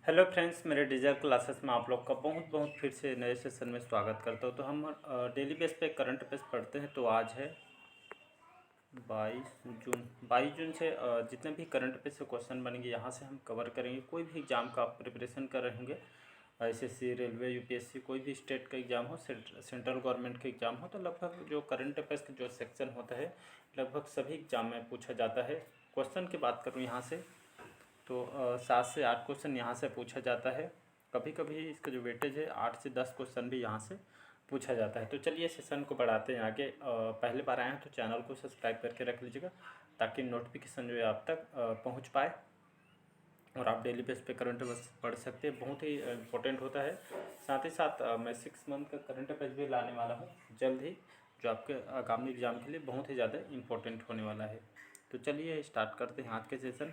Hello friends, मेरे digital classes में आप लोग का बहुत बहुत फिर से नए सेशन में स्वागत करता हूँ। तो हम डेली बेस पे करंट अफेयर्स पढ़ते हैं। तो आज है 22 जून। 22 जून से जितने भी करंट अफेयर्स से क्वेश्चन बनेंगे यहाँ से हम कवर करेंगे। कोई भी एग्ज़ाम का आप प्रिपरेशन कर रहे होंगे, एसएससी, रेलवे, यूपीएससी, कोई भी स्टेट का एग्ज़ाम हो, सेंट्रल गवर्नमेंट का एग्ज़ाम हो, तो लगभग जो करंट अफेयर्स का जो सेक्शन होता है लगभग सभी एग्ज़ाम में पूछा जाता है। क्वेश्चन की बात करूँ यहाँ से तो 7 से 8 क्वेश्चन यहाँ से पूछा जाता है। कभी कभी इसका जो वेटेज है 8 से 10 क्वेश्चन भी यहाँ से पूछा जाता है। तो चलिए सेशन को बढ़ाते हैं आगे। पहले बार आए हैं तो चैनल को सब्सक्राइब करके रख लीजिएगा ताकि नोटिफिकेशन जो है आप तक पहुँच पाए और आप डेली बेस पे करंट अफेयर्स पढ़ सकते हैं। बहुत ही इम्पोर्टेंट होता है। साथ ही साथ मैं 6 मंथ का करंट अफेयर्स भी लाने वाला हूँ जल्द ही, जो आपके आगामी एग्ज़ाम के लिए बहुत ही ज़्यादा इम्पोर्टेंट होने वाला है। तो चलिए स्टार्ट करते हैं आज के सेशन।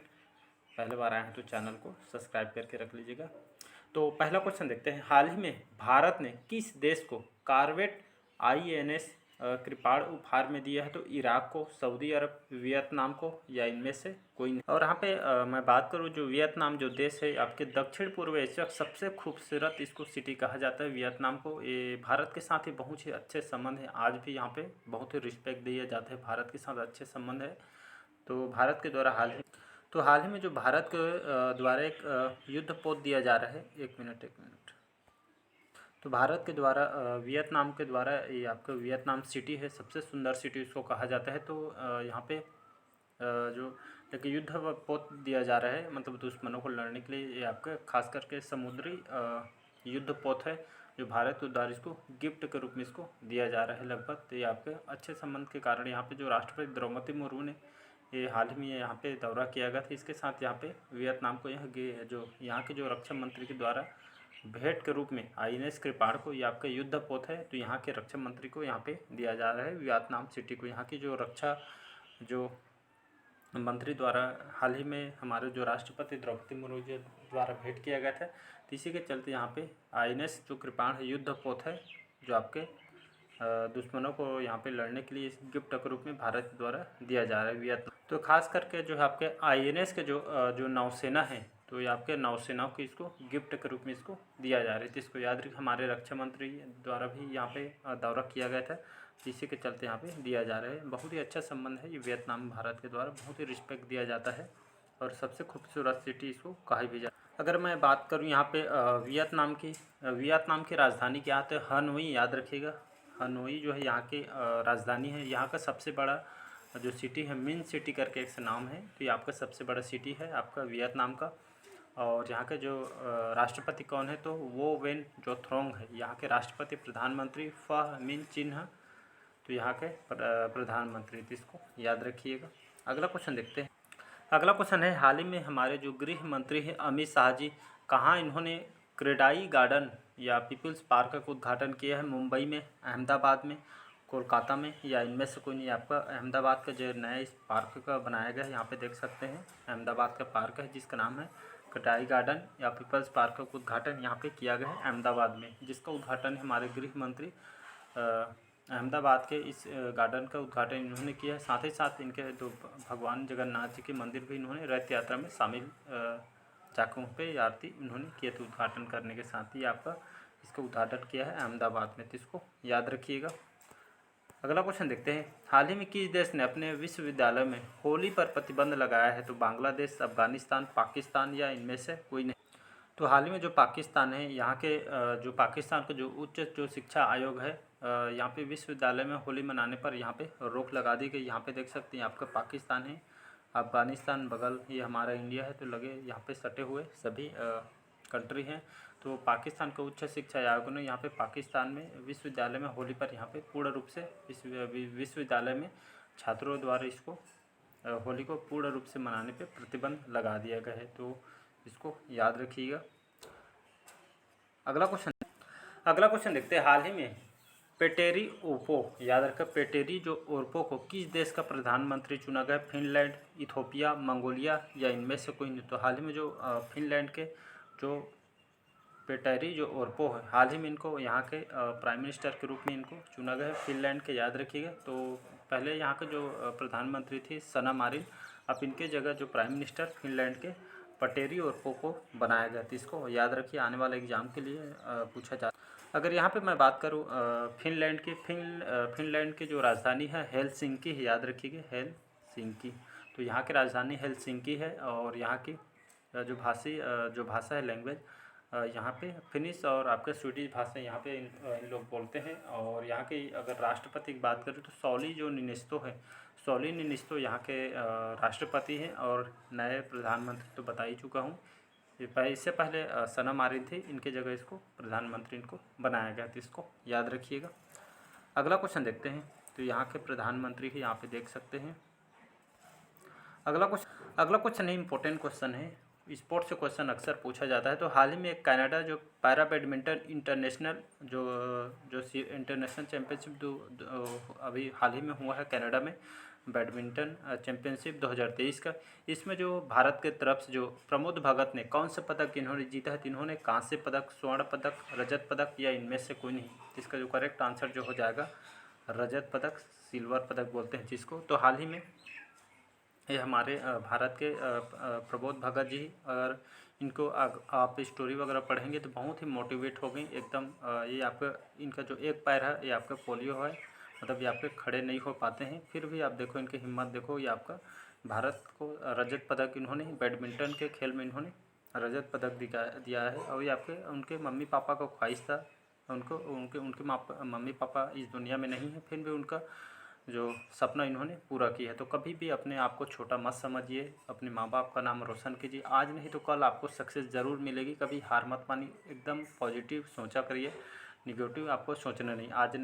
पहले बार आए हैं तो चैनल को सब्सक्राइब करके रख लीजिएगा। तो पहला क्वेश्चन देखते हैं। हाल ही में भारत ने किस देश को कॉर्वेट आईएनएस कृपाण उपहार में दिया है? तो इराक को, सऊदी अरब, वियतनाम को, या इनमें से कोई नहीं। और यहाँ पे मैं बात करूँ, जो वियतनाम जो देश है आपके दक्षिण पूर्व एशिया का सबसे खूबसूरत इसको सिटी कहा जाता है वियतनाम को। ये भारत के साथ ही बहुत ही अच्छे संबंध हैं। आज भी यहाँ पे बहुत ही रिस्पेक्ट दिया जाता है, भारत के साथ अच्छे संबंध है। तो भारत के द्वारा हाल ही में जो भारत के द्वारा एक युद्ध पोत दिया जा रहा है। एक मिनट। तो भारत के द्वारा वियतनाम के द्वारा ये आपका वियतनाम सिटी है, सबसे सुंदर सिटी उसको कहा जाता है। तो यहाँ पे जो एक युद्ध पोत दिया जा रहा है, मतलब दुश्मनों को लड़ने के लिए, ये आपका खास करके समुद्री युद्ध पोत है जो भारत के द्वारा इसको गिफ्ट के रूप में इसको दिया जा रहा है लगभग। तो ये आपके अच्छे संबंध के कारण यहाँ पे जो राष्ट्रपति द्रौपदी मुर्मू ने ये हाल ही में यहाँ पे दौरा किया गया था। इसके साथ यहाँ पे वियतनाम को जो यहाँ के जो रक्षा मंत्री के द्वारा भेंट के रूप में आईएनएस कृपाण को, ये आपका युद्ध पोत है, तो यहाँ के रक्षा मंत्री को यहाँ पे दिया जा रहा है वियतनाम सिटी को। यहाँ की जो रक्षा जो मंत्री द्वारा हाल ही में हमारे जो राष्ट्रपति द्रौपदी मुर्मू जी द्वारा भेंट किया गया था, तो इसी के चलते यहाँ पे आईएनएस जो कृपाण है युद्ध पोत है जो आपके दुश्मनों को यहाँ पे लड़ने के लिए इस गिफ्ट के रूप में भारत द्वारा दिया जा रहा है वियतनाम। तो खास करके जो है आपके आईएनएस के जो नौसेना है, तो ये आपके नौसेनाओं को इसको गिफ्ट के रूप में इसको दिया जा रहा है। तो इसको याद रखिए, हमारे रक्षा मंत्री द्वारा भी यहाँ पे दौरा किया गया था, इसी के चलते यहाँ पे दिया जा रहा है। बहुत ही अच्छा संबंध है ये वियतनाम भारत के द्वारा, बहुत ही रिस्पेक्ट दिया जाता है और सबसे खूबसूरत सिटी इसको कहा भी जाता है। अगर मैं बात करूँ यहाँ पे वियतनाम की राजधानी क्या है, तो हनोई याद रखिएगा। हनोई जो है यहाँ की राजधानी है। यहाँ का सबसे बड़ा जो सिटी है मिन सिटी करके एक नाम है, तो ये आपका सबसे बड़ा सिटी है आपका वियतनाम का। और यहाँ के जो राष्ट्रपति कौन है, तो वो वेन जो थ्रोंग है यहाँ के राष्ट्रपति। प्रधानमंत्री फह मिन चिन्ह, तो यहाँ के प्रधानमंत्री, तो इसको याद रखिएगा। अगला क्वेश्चन देखते हैं। अगला क्वेश्चन है, हाल ही में हमारे जो गृह मंत्री हैं अमित शाह जी, कहाँ इन्होंने क्रेडाई गार्डन या पीपल्स पार्क का उद्घाटन किया है? मुंबई में, अहमदाबाद में, कोलकाता में, या इनमें से कोई नहीं। आपका अहमदाबाद का जो नया इस पार्क का बनाया गया है, यहाँ पे देख सकते हैं अहमदाबाद का पार्क है जिसका नाम है क्रेडाई गार्डन या पीपल्स पार्क का उद्घाटन यहाँ पे किया गया है अहमदाबाद में, जिसका उद्घाटन हमारे गृह मंत्री अहमदाबाद के इस गार्डन का उद्घाटन इन्होंने किया है। साथ ही साथ इनके दो भगवान जगन्नाथ जी के मंदिर भी इन्होंने रथ यात्रा में शामिल जाकर वहाँ पे आरती इन्होंने किया था। उद्घाटन करने के साथ ही आपका इसका उद्घाटन किया है अहमदाबाद में, तो इसको याद रखिएगा। अगला क्वेश्चन देखते हैं। हाल ही में किस देश ने अपने विश्वविद्यालय में होली पर प्रतिबंध लगाया है? तो बांग्लादेश, अफगानिस्तान, पाकिस्तान, या इनमें से कोई नहीं। तो हाल ही में जो पाकिस्तान है, यहाँ के जो पाकिस्तान का जो उच्च जो शिक्षा आयोग है, यहाँ पे विश्वविद्यालय में होली मनाने पर यहाँ पे रोक लगा दी गई। यहाँ पे देख सकते हैं आपका पाकिस्तान है, अफगानिस्तान बगल, ये हमारा इंडिया है, तो लगे यहाँ पे सटे हुए सभी कंट्री हैं। तो पाकिस्तान के उच्च शिक्षा आयोग ने यहाँ पे पाकिस्तान में विश्वविद्यालय में होली पर यहाँ पे पूर्ण रूप से विश्वविद्यालय में छात्रों द्वारा इसको होली को पूर्ण रूप से मनाने पे प्रतिबंध लगा दिया गया है, तो इसको याद रखिएगा। अगला क्वेश्चन देखते हैं। हाल ही में पेटेरी ओपो, याद रखें पेटेरी जो ओरपो को किस देश का प्रधानमंत्री चुना गया? फिनलैंड, इथोपिया, मंगोलिया, या इनमें से कोई नहीं। तो हाल ही में जो फिनलैंड के जो पेटेरी जो ओरपो है, हाल ही में इनको यहाँ के प्राइम मिनिस्टर के रूप में इनको चुना गया है फिनलैंड के, याद रखिएगा। तो पहले यहाँ के जो प्रधानमंत्री थी सना मारिन, अब इनके जगह जो प्राइम मिनिस्टर फिनलैंड के पटेरी और पोको बनाया गया। तो इसको याद रखिए, आने वाले एग्जाम के लिए पूछा जा। अगर यहाँ पे मैं बात करूँ फिनलैंड की, फिनलैंड की जो राजधानी है हेलसिंकी है, याद रखिएगा हेलसिंकी। तो यहाँ की राजधानी हेलसिंकी है और यहाँ की जो भाषा है लैंग्वेज यहाँ पे फिनिश और आपके स्वीडिश भाषा यहाँ पे इन लोग बोलते हैं। और यहाँ के अगर राष्ट्रपति की बात करें तो सॉली निनिस्तो यहाँ के राष्ट्रपति हैं। और नए प्रधानमंत्री तो बता ही चुका हूँ, इससे पहले सना मारिन थी, इनके जगह इसको प्रधानमंत्री इनको बनाया गया। तो इसको याद रखिएगा। अगला क्वेश्चन देखते हैं। तो यहाँ के प्रधानमंत्री ही यहाँ पे देख सकते हैं। अगला क्वेश्चन इम्पोर्टेंट क्वेश्चन है, स्पोर्ट्स से क्वेश्चन अक्सर पूछा जाता है। तो हाल ही में कनाडा जो पैरा बैडमिंटन इंटरनेशनल जो इंटरनेशनल चैम्पियनशिप अभी हाल ही में हुआ है कनाडा में, बैडमिंटन चैम्पियनशिप 2023 का, इसमें जो भारत के तरफ से जो प्रमोद भगत ने कौन सा पदक इन्होंने जीता है? तो इन्होंने कांस्य पदक, स्वर्ण पदक, रजत पदक या इनमें से कोई नहीं। इसका जो करेक्ट आंसर जो हो जाएगा रजत पदक, सिल्वर पदक बोलते हैं जिसको। तो हाल ही में ये हमारे भारत के प्रबोध भगत जी, अगर इनको आप स्टोरी वगैरह पढ़ेंगे तो बहुत ही मोटिवेट हो गई एकदम। ये आपका इनका जो एक पैर है ये आपका पोलियो है, मतलब ये आपके खड़े नहीं हो पाते हैं, फिर भी आप देखो इनकी हिम्मत देखो। ये आपका भारत को रजत पदक इन्होंने बैडमिंटन के खेल में इन्होंने रजत पदक दिया है। और ये आपके उनके मम्मी पापा का ख्वाहिश था, उनके मम्मी पापा इस दुनिया में नहीं है, फिर भी उनका जो सपना इन्होंने पूरा किया है। तो कभी भी अपने आप को छोटा मत समझिए, अपने माँ बाप का नाम रोशन कीजिए। आज नहीं तो कल आपको सक्सेस ज़रूर मिलेगी, कभी हार मत मानिए, एकदम पॉजिटिव सोचा करिए, निगेटिव आपको सोचना नहीं। आज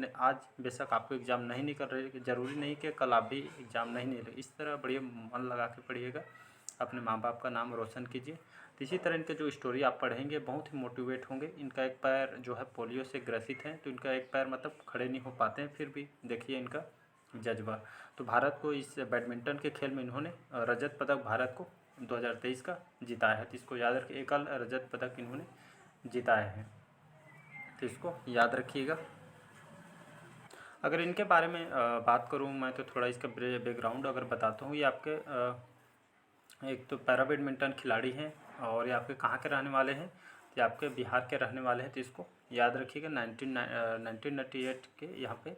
बेशक आपको एग्ज़ाम नहीं निकल रही, ज़रूरी नहीं कि कल आप भी एग्ज़ाम नहीं निकले। इस तरह बढ़िया मन लगा के पढ़िएगा, अपने माँ बाप का नाम रोशन कीजिए। तो इसी तरह इनके जो स्टोरी आप पढ़ेंगे बहुत ही मोटिवेट होंगे। इनका एक पैर जो है पोलियो से ग्रसित है, तो इनका एक पैर मतलब खड़े नहीं हो पाते हैं, फिर भी देखिए इनका जज्बा। तो भारत को इस बैडमिंटन के खेल में इन्होंने रजत पदक भारत को 2023 का जिताया है। तो इसको याद रखिए, एकल रजत पदक इन्होंने जिताया है, तो इसको याद रखिएगा। अगर इनके बारे में बात करूँ मैं तो थोड़ा इसका बैकग्राउंड अगर बताता हूँ। ये आपके एक तो पैरा बैडमिंटन खिलाड़ी हैं और ये आपके कहाँ के रहने वाले हैं? ये आपके बिहार के रहने वाले हैं। तो इसको याद रखिएगा। 1998 के यहाँ पे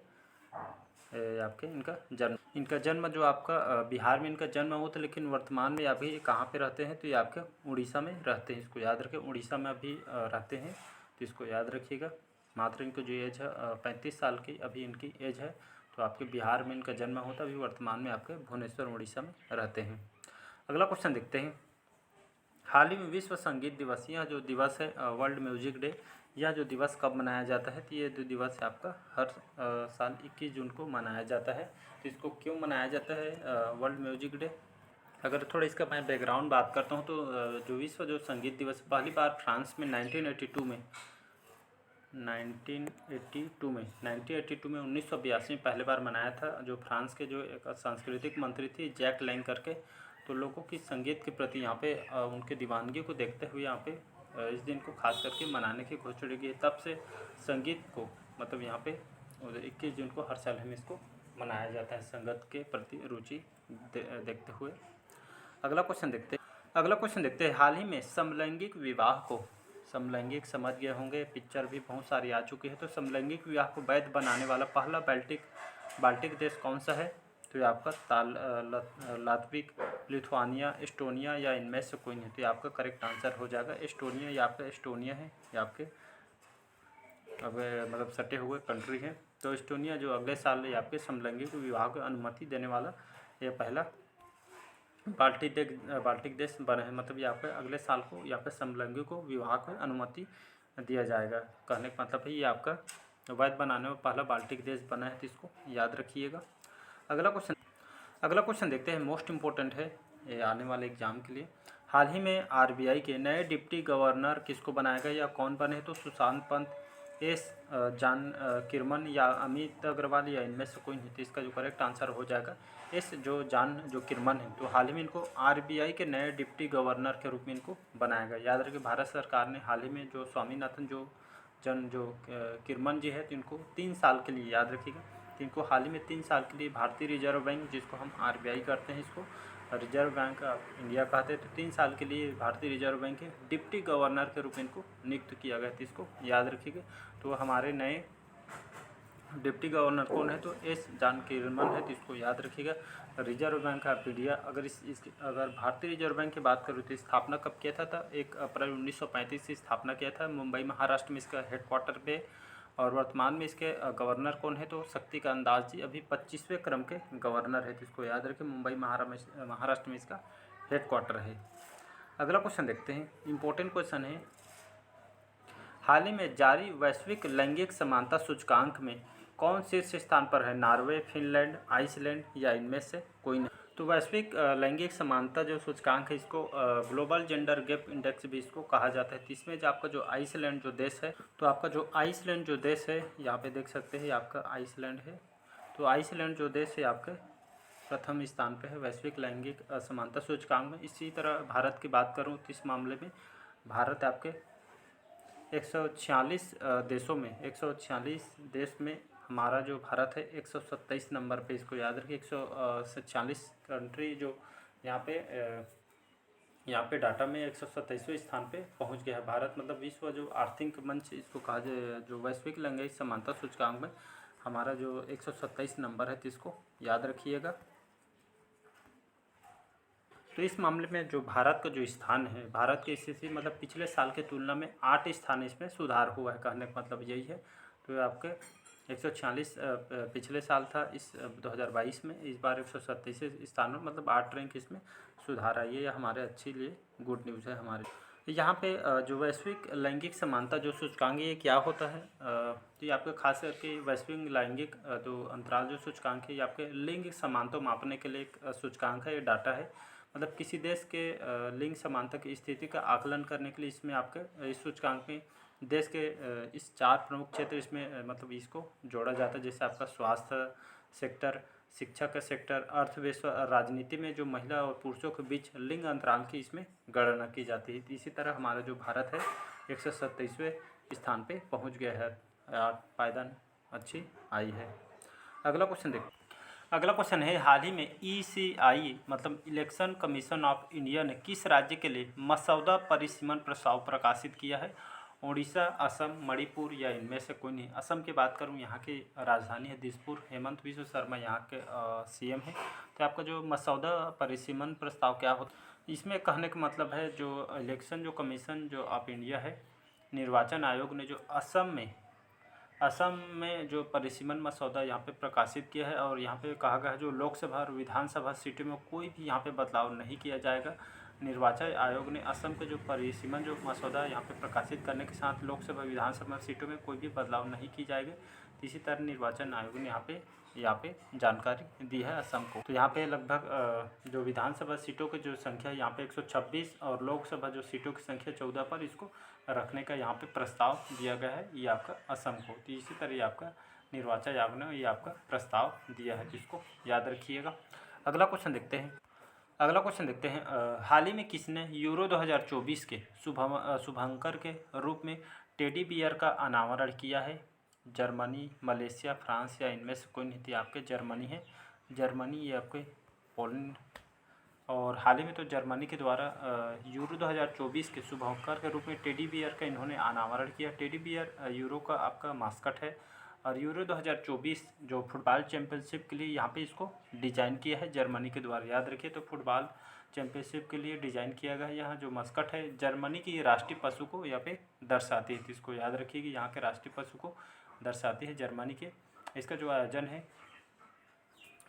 आपके इनका जन्म जो आपका बिहार में इनका जन्म हुआ था, लेकिन वर्तमान में अभी कहाँ पे रहते हैं? तो ये आपके उड़ीसा में रहते हैं। इसको याद रखें, उड़ीसा में अभी रहते हैं, तो इसको याद रखिएगा। मात्र इनको जो एज है 35 साल की अभी इनकी एज है। तो आपके बिहार में इनका जन्म होता है, अभी वर्तमान में आपके भुवनेश्वर उड़ीसा में रहते हैं। अगला क्वेश्चन देखते हैं। हाल ही में विश्व संगीत दिवस, यह जो दिवस है वर्ल्ड म्यूजिक डे, यह जो दिवस कब मनाया जाता है? तो ये जो दिवस है आपका हर साल 21 जून को मनाया जाता है। तो इसको क्यों मनाया जाता है वर्ल्ड म्यूजिक डे? अगर थोड़ा इसका मैं बैकग्राउंड बात करता हूँ तो जो विश्व जो संगीत दिवस पहली बार फ्रांस में 1982 में 1982 में पहली बार मनाया था। जो फ्रांस के जो एक सांस्कृतिक मंत्री थी जैक लैंग करके, तो लोगों की संगीत के प्रति यहाँ पे उनके दीवानगी को देखते हुए यहाँ पे इस दिन को खास करके मनाने की घोषणा की। तब से संगीत को मतलब यहाँ पे 21 जून को हर साल हम इसको मनाया जाता है, संगीत के प्रति रुचि देखते हुए। अगला क्वेश्चन देखते हैं। हाल ही में समलैंगिक विवाह को, समलैंगिक समझ गए होंगे, पिक्चर भी बहुत सारी आ चुकी है। तो समलैंगिक विवाह को वैध बनाने वाला पहला बाल्टिक देश कौन सा है? तो ये आपका लात्विक, लिथुआनिया, एस्टोनिया या इनमें से कोई नहीं। तो ये आपका करेक्ट आंसर हो जाएगा एस्टोनिया। ये आपका एस्टोनिया है, ये आपके अब मतलब सटे हुए कंट्री है। तो एस्टोनिया जो अगले साल ये आपके समलैंगिक विवाह को अनुमति देने वाला ये पहला बाल्टिक देश बना है। मतलब यहाँ पे अगले साल को यहाँ पे समलैंगिक को विवाह को अनुमति दिया जाएगा। कहने का मतलब है ये आपका वैध बनाने में पहला बाल्टिक देश बना है, तो इसको याद रखिएगा। अगला क्वेश्चन देखते हैं, मोस्ट इम्पोर्टेंट है ये आने वाले एग्जाम के लिए। हाल ही में आरबीआई के नए डिप्टी गवर्नर किसको बनाया गया या कौन बने? तो सुशांत पंत, जॉन किरमन या अमित अग्रवाल या इनमें से कोई नहीं। तो इसका जो करेक्ट आंसर हो जाएगा जो किरमन है। तो हाल ही में इनको आरबीआई के नए डिप्टी गवर्नर के रूप में इनको बनाया गया। याद रखिए, भारत सरकार ने हाल ही में जो स्वामीनाथन जो किरमन जी है, तो इनको 3 साल के लिए, याद रखिएगा, तो इनको हाल ही में 3 साल के लिए भारतीय रिजर्व बैंक, जिसको हम आरबीआई करते हैं, इसको रिजर्व बैंक ऑफ इंडिया कहते हैं, तो 3 साल के लिए भारतीय रिजर्व बैंक के डिप्टी गवर्नर के रूप में इनको नियुक्त किया गया था, इसको याद रखिएगा। तो हमारे नए डिप्टी गवर्नर कौन है, तो एस जानकीरमन है, तो इसको याद रखिएगा। रिजर्व बैंक ऑफ इंडिया, अगर भारतीय रिजर्व बैंक की बात करूँ तो स्थापना कब किया था 1 अप्रैल 1935 से स्थापना किया था, मुंबई महाराष्ट्र में इसका हेडक्वार्टर पे। और वर्तमान में इसके गवर्नर कौन है, तो शक्तिकांत दास जी अभी 25वें क्रम के गवर्नर है, तो इसको याद रखें। मुंबई महाराष्ट्र में इसका हेडक्वार्टर है। अगला क्वेश्चन देखते हैं, इंपॉर्टेंट क्वेश्चन है, हाल ही में जारी वैश्विक लैंगिक समानता सूचकांक में कौन शीर्ष स्थान पर है, नॉर्वे, फिनलैंड, आइसलैंड या इनमें से कोई नहीं। तो वैश्विक लैंगिक समानता जो सूचकांक है, इसको ग्लोबल जेंडर गैप इंडेक्स भी इसको कहा जाता है। तो इसमें जो आपका जो आइसलैंड जो देश है, तो आपका जो आइसलैंड जो देश है, यहाँ पे देख सकते हैं आपका आइसलैंड है। तो आइसलैंड जो देश है आपके प्रथम स्थान पे है वैश्विक लैंगिक समानता सूचकांक में। इसी तरह भारत की बात करूँ तो इस मामले में भारत आपके 146 देशों में 146 देश में हमारा जो भारत है 127 नंबर पे, इसको याद रखिए। 146 कंट्री जो यहाँ पे डाटा में 127वें स्थान पे पहुँच गया है भारत। मतलब विश्व जो आर्थिक मंच इसको कहा जाए, जो वैश्विक लैंगिक समानता सूचकांक में हमारा जो 127 नंबर है, तो इसको याद रखिएगा। तो इस मामले में जो भारत का जो स्थान है, भारत की स्थिति मतलब पिछले साल के तुलना में 8 स्थान इसमें सुधार हुआ है, कहने का मतलब यही है। तो आपके 146 पिछले साल था, इस 2022 में, इस बार 127 स्थान में, मतलब 8 रैंक इसमें सुधार आई है। यह हमारे अच्छे लिए गुड न्यूज़ है हमारे। यहाँ पे जो वैश्विक लैंगिक समानता जो सूचकांक ये क्या होता है, तो ये आपके खास करके वैश्विक लैंगिक जो अंतराल जो सूचकांक है, ये आपके लिंग समानता मापने के लिए एक सूचकांक है, ये डाटा है। मतलब किसी देश के लिंग समानता की स्थिति का आकलन करने के लिए इसमें आपके इस सूचकांक में देश के इस 4 प्रमुख क्षेत्र इसमें मतलब इसको जोड़ा जाता है, जैसे आपका स्वास्थ्य सेक्टर, शिक्षा का सेक्टर, अर्थव्यवस्था, राजनीति में जो महिला और पुरुषों के बीच लिंग अंतराल की इसमें गणना की जाती है। इसी तरह हमारा जो भारत है 127वें स्थान पे पहुंच गया है, पायदान अच्छी आई है। अगला क्वेश्चन देखो। अगला क्वेश्चन है, हाल ही में ECI मतलब इलेक्शन कमीशन ऑफ इंडिया ने किस राज्य के लिए मसौदा परिसीमन प्रस्ताव प्रकाशित किया है, उड़ीसा, असम, मणिपुर या इनमें से कोई नहीं। असम की बात करूं, यहाँ की राजधानी है दिसपुर, हेमंत बिश्व शर्मा यहाँ के CM है। तो आपका जो मसौदा परिसीमन प्रस्ताव क्या होता है, इसमें कहने का मतलब है जो इलेक्शन जो कमीशन जो ऑफ इंडिया है, निर्वाचन आयोग ने जो असम में जो परिसीमन मसौदा यहाँ पे प्रकाशित किया है, और यहाँ पे कहा गया है जो लोकसभा और विधानसभा सीटों में कोई भी यहाँ पे बदलाव नहीं किया जाएगा। निर्वाचन आयोग ने असम के जो परिसीमन जो मसौदा यहाँ पे प्रकाशित करने के साथ लोकसभा विधानसभा सीटों में कोई भी बदलाव नहीं की जाएगी। इसी तरह निर्वाचन आयोग ने यहाँ पे जानकारी दी है असम को। तो यहाँ पे लगभग जो विधानसभा सीटों की जो संख्या है यहाँ पे 126 और लोकसभा जो सीटों की संख्या 14 पर इसको रखने का यहाँ पे प्रस्ताव दिया गया है, ये आपका असम को। तो इसी तरह आपका निर्वाचन आयोग ने ये आपका प्रस्ताव दिया है, जिसको याद रखिएगा। अगला क्वेश्चन देखते हैं, हाल ही में किसने यूरो 2024 के शुभंकर के रूप में टेडी बियर का अनावरण किया है, जर्मनी, मलेशिया, फ्रांस या इनमें से कोई नहीं थी। आपके जर्मनी है, जर्मनी ये आपके पोलैंड। और हाल ही में तो जर्मनी के द्वारा यूरो 2024 के शुभंकर के रूप में टेडी बियर का इन्होंने अनावरण किया। टेडी बियर यूरो का आपका मास्कट है, और यूरो 2024 जो फुटबॉल चैंपियनशिप के लिए यहाँ पे इसको डिज़ाइन किया है जर्मनी के द्वारा। याद रखिए, तो फुटबॉल चैंपियनशिप के लिए डिज़ाइन किया गया है। यहाँ जो मस्कट है जर्मनी की राष्ट्रीय पशु को यहाँ पे दर्शाती है, तो इसको याद रखिए कि यहाँ के राष्ट्रीय पशु को दर्शाती है जर्मनी के। इसका जो आयोजन है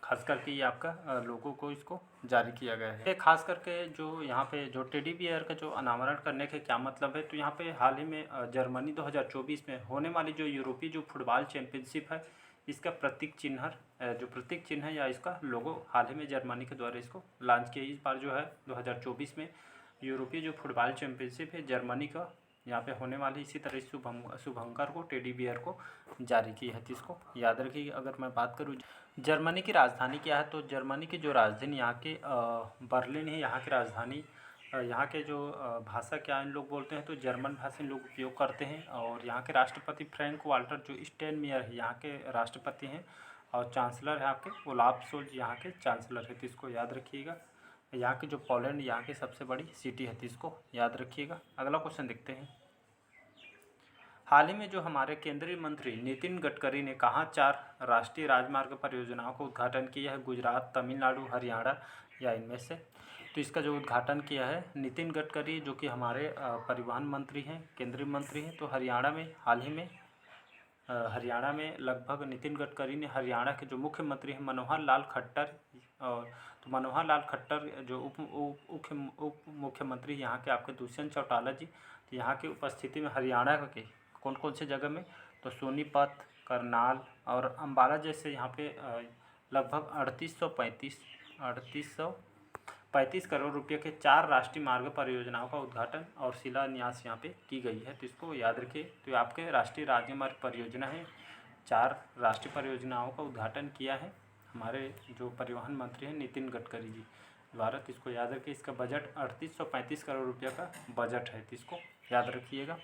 खास करके ये आपका लोगों को इसको जारी किया गया है। खास करके जो यहाँ पे जो टेडी बियर का जो अनावरण करने के क्या मतलब है, तो यहाँ पे हाल ही में जर्मनी 2024 में होने वाली जो यूरोपीय जो फुटबॉल चैंपियनशिप है, इसका प्रतीक चिन्ह है या इसका लोगो हाल ही में जर्मनी के द्वारा इसको लॉन्च किया। इस बार जो है 2024 में यूरोपीय जो फुटबॉल चैंपियनशिप है जर्मनी का यहाँ पे होने वाली, इसी तरह शुभंकर को टेडी बियर को जारी की है, तो इसको याद रखिए। अगर मैं बात करूँ जर्मनी की राजधानी क्या है, तो जर्मनी की जो राजधानी यहाँ के बर्लिन है। यहाँ की राजधानी यहाँ के जो भाषा क्या इन लोग बोलते हैं, तो जर्मन भाषा इन लोग उपयोग करते हैं। और यहाँ के राष्ट्रपति फ्रैंक वाल्टर जो स्टेनमेयर है यहाँ के राष्ट्रपति हैं, और चांसलर है आपके ओलाफ शोल्ज यहाँ के चांसलर है, तो इसको याद रखिएगा। यहाँ की जो पोलैंड यहाँ की सबसे बड़ी सिटी है, तो इसको याद रखिएगा। अगला क्वेश्चन देखते हैं। हाल ही में जो हमारे केंद्रीय मंत्री नितिन गडकरी ने कहाँ 4 राष्ट्रीय राजमार्ग परियोजनाओं का उद्घाटन किया है? गुजरात, तमिलनाडु, हरियाणा या इनमें से? तो इसका जो उद्घाटन किया है नितिन गडकरी, जो कि हमारे परिवहन मंत्री हैं, केंद्रीय मंत्री हैं। तो हरियाणा में हाल ही में हरियाणा में लगभग नितिन गडकरी ने हरियाणा के जो मुख्यमंत्री हैं मनोहर लाल खट्टर, और तो मनोहर लाल खट्टर जो उप मुख्यमंत्री यहाँ के आपके दुष्यंत चौटाला जी, तो यहाँ की उपस्थिति में हरियाणा के कौन कौन से जगह में, तो सोनीपत, करनाल और अम्बाला जैसे यहाँ पे लगभग 3835 करोड़ रुपये के 4 राष्ट्रीय मार्ग परियोजनाओं का उद्घाटन और शिलान्यास यहाँ पे की गई है। तो इसको याद रखिए। तो आपके राष्ट्रीय राजमार्ग परियोजना है, 4 राष्ट्रीय परियोजनाओं का उद्घाटन किया है हमारे जो परिवहन मंत्री हैं नितिन गडकरी जी द्वारा। तो इसको याद रखिए। इसका बजट 3835 करोड़ रुपये का बजट है, तो इसको याद रखिएगा।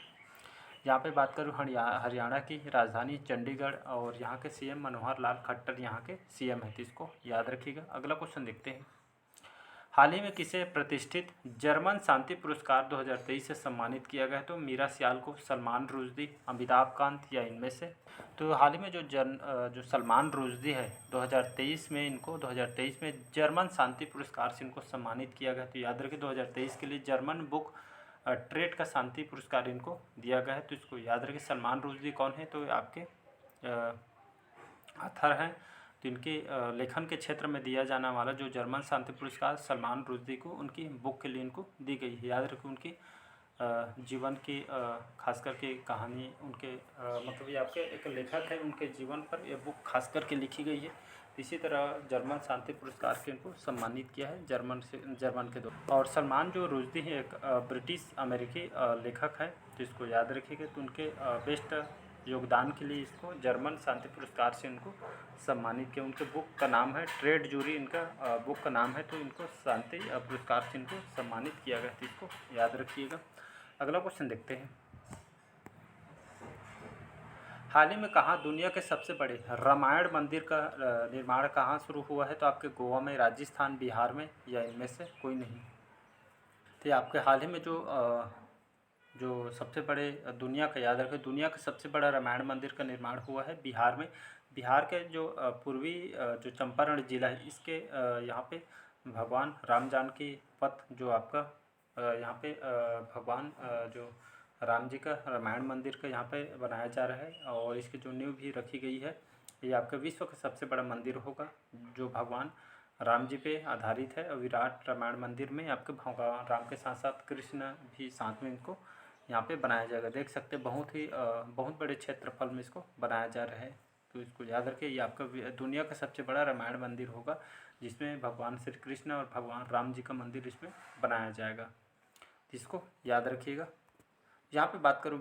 यहाँ पे बात करूँ हरियाणा की राजधानी चंडीगढ़, और यहाँ के सीएम मनोहर लाल खट्टर यहाँ के सीएम है, तो इसको याद रखिएगा। अगला क्वेश्चन देखते हैं। हाल ही में किसे प्रतिष्ठित जर्मन शांति पुरस्कार 2023 से सम्मानित किया गया है? तो मीरा सियाल को, सलमान रुश्दी, अमिताभ कांत या इनमें से? तो हाल ही में जो सलमान रुश्दी है 2023 में जर्मन शांति पुरस्कार से इनको सम्मानित किया गया। तो याद रखिए 2023 के लिए जर्मन बुक ट्रेड का शांति पुरस्कार इनको दिया गया है, तो इसको याद रखिए। सलमान रुश्दी कौन है? तो आपके ऑथर हैं, तो इनके लेखन के क्षेत्र में दिया जाने वाला जो जर्मन शांति पुरस्कार सलमान रुश्दी को उनकी बुक के लिए इनको दी गई है। याद रखिए उनकी जीवन की खास करके कहानी, उनके मतलब ये आपके एक लेखक है, उनके जीवन पर यह बुक खास करके लिखी गई है। इसी तरह जर्मन शांति पुरस्कार से इनको सम्मानित किया है जर्मन के दो। और सलमान जो रुश्दी है एक ब्रिटिश अमेरिकी लेखक है, तो इसको याद रखिएगा। तो उनके बेस्ट योगदान के लिए इसको जर्मन शांति पुरस्कार से इनको सम्मानित किया। उनके बुक का नाम है ट्रेड जूरी, इनका बुक का नाम है, तो इनको शांति पुरस्कार से इनको सम्मानित किया गया, तो इसको याद रखिएगा। अगला क्वेश्चन देखते हैं। हाल ही में कहाँ दुनिया के सबसे बड़े रामायण मंदिर का निर्माण कहाँ शुरू हुआ है? तो आपके गोवा में, राजस्थान, बिहार में या इनमें से कोई नहीं? तो आपके हाल ही में जो सबसे बड़े दुनिया का, याद रखें, दुनिया का सबसे बड़ा रामायण मंदिर का निर्माण हुआ है बिहार में। बिहार के जो पूर्वी जो चंपारण जिला है, इसके यहाँ पे भगवान राम जानकी पथ जो आपका यहाँ पे भगवान जो राम जी का रामायण मंदिर का यहाँ पे बनाया जा रहा है, और इसकी जो नींव भी रखी गई है। ये आपका विश्व का सबसे बड़ा मंदिर होगा जो भगवान राम जी पे आधारित है। और विराट रामायण मंदिर में आपके भगवान राम के साथ साथ कृष्ण भी साथ में इनको यहाँ पे बनाया जाएगा। देख सकते हैं बहुत बड़े क्षेत्रफल में इसको बनाया जा रहा है, तो इसको याद रखिए। ये आपका दुनिया का सबसे बड़ा रामायण मंदिर होगा जिसमें भगवान श्री कृष्ण और भगवान राम जी का मंदिर इसमें बनाया जाएगा, इसको याद रखिएगा। यहाँ पे बात करूँ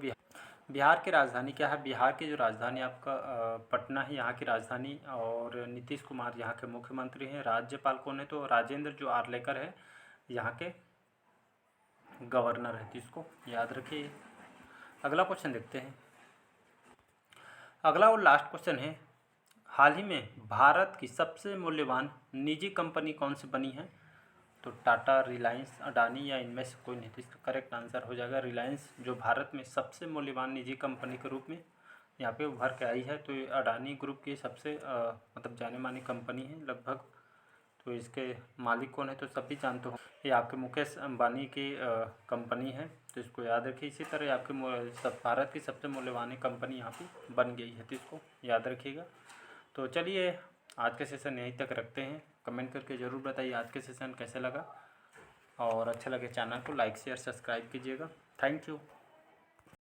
बिहार की राजधानी क्या है? बिहार की जो राजधानी आपका पटना है, यहाँ की राजधानी। और नीतीश कुमार यहाँ के मुख्यमंत्री हैं। राज्यपाल कौन है? तो राजेंद्र जो आर्लेकर है यहाँ के गवर्नर है, तो इसको याद रखिए। अगला क्वेश्चन देखते हैं। अगला और लास्ट क्वेश्चन है, हाल ही में भारत की सबसे मूल्यवान निजी कंपनी कौन सी बनी है? तो टाटा, रिलायंस, अडानी या इनमें से कोई नहीं? तो इसका करेक्ट आंसर हो जाएगा रिलायंस, जो भारत में सबसे मूल्यवान निजी कंपनी के रूप में यहाँ पे उभर के आई है। तो ये अडानी ग्रुप की सबसे मतलब जाने मानी कंपनी है लगभग। तो इसके मालिक कौन है? तो सभी जानते हो, ये आपके मुकेश अंबानी की कंपनी है, तो इसको याद रखिए। इसी तरह आपके भारत की सबसे मूल्यवान कंपनी यहाँ पे बन गई है, तो इसको याद रखिएगा। तो चलिए आज के सेशन यहीं तक रखते हैं। कमेंट करके ज़रूर बताइए आज के सेशन कैसे लगा, और अच्छा लगे चैनल को लाइक शेयर सब्सक्राइब कीजिएगा। Thank you.